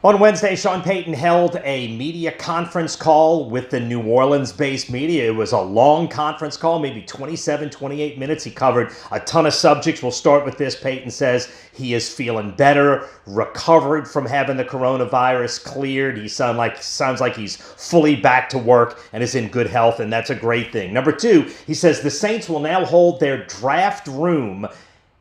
On Wednesday, Sean Payton held a media conference call with the New Orleans-based media. It was a long conference call, maybe 27, 28 minutes. He covered a ton of subjects. We'll start with this. Payton says he is feeling better, recovered from having the coronavirus, cleared. He sounds like he's fully back to work and is in good health, and that's a great thing. Number two, he says the Saints will now hold their draft room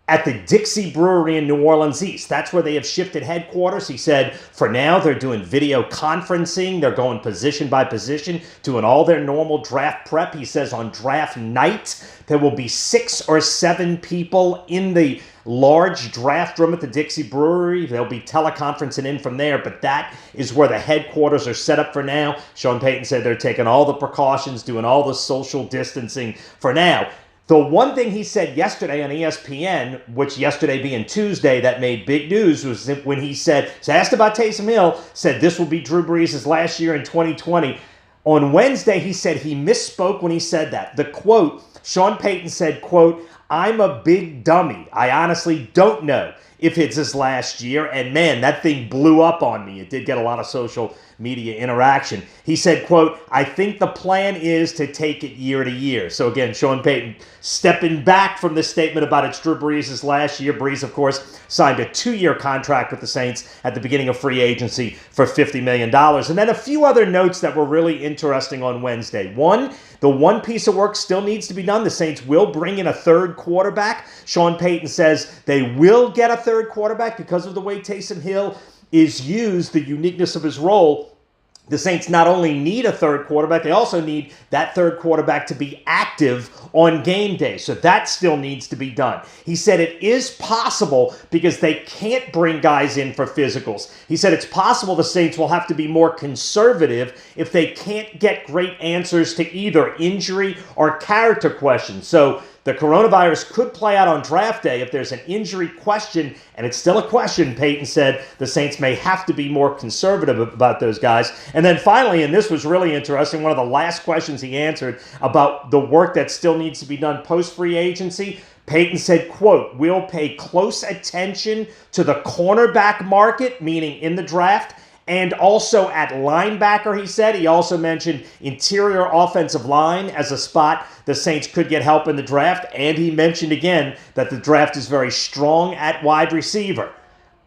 at the Dixie Brewery in New Orleans East. That's where they have shifted headquarters. He said for now they're doing video conferencing. They're going position by position, doing all their normal draft prep. He says on draft night, there will be 6 or 7 people in the large draft room at the Dixie Brewery. They'll be teleconferencing in from there, but that is where the headquarters are set up for now. Sean Payton said they're taking all the precautions, doing all the social distancing for now. The one thing he said yesterday on ESPN, which yesterday being Tuesday, that made big news, was when he said, asked about Taysom Hill, said this will be Drew Brees' last year in 2020. On Wednesday, he said he misspoke when he said that. The quote, Sean Payton said, quote, "I'm a big dummy. I honestly don't know if it's his last year." And man, that thing blew up on me. It did get a lot of social media interaction. He said, quote, "I think the plan is to take it year to year." So again, Sean Payton stepping back from the statement about it's Drew Brees' last year. Brees, of course, signed a 2-year contract with the Saints at the beginning of free agency for $50 million. And then a few other notes that were really interesting on Wednesday. One, the one piece of work still needs to be done. The Saints will bring in a third quarterback. Sean Payton says they will get a third quarterback because of the way Taysom Hill is used, the uniqueness of his role. The Saints not only need a third quarterback, they also need that third quarterback to be active on game day. So that still needs to be done. He said it is possible because they can't bring guys in for physicals. He said it's possible the Saints will have to be more conservative if they can't get great answers to either injury or character questions. So the coronavirus could play out on draft day. If there's an injury question, and it's still a question, Payton said the Saints may have to be more conservative about those guys. And then finally, and this was really interesting, one of the last questions he answered about the work that still needs to be done post-free agency, Payton said, quote, "We'll pay close attention to the cornerback market," meaning in the draft, and also at linebacker, he said. He also mentioned interior offensive line as a spot the Saints could get help in the draft. And he mentioned again that the draft is very strong at wide receiver.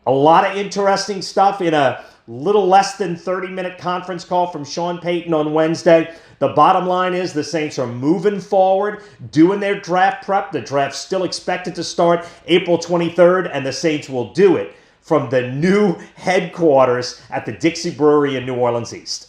A lot of interesting stuff in a little less than 30-minute conference call from Sean Payton on Wednesday. The bottom line is the Saints are moving forward, doing their draft prep. The draft's still expected to start April 23rd, and the Saints will do it from the new headquarters at the Dixie Brewery in New Orleans East.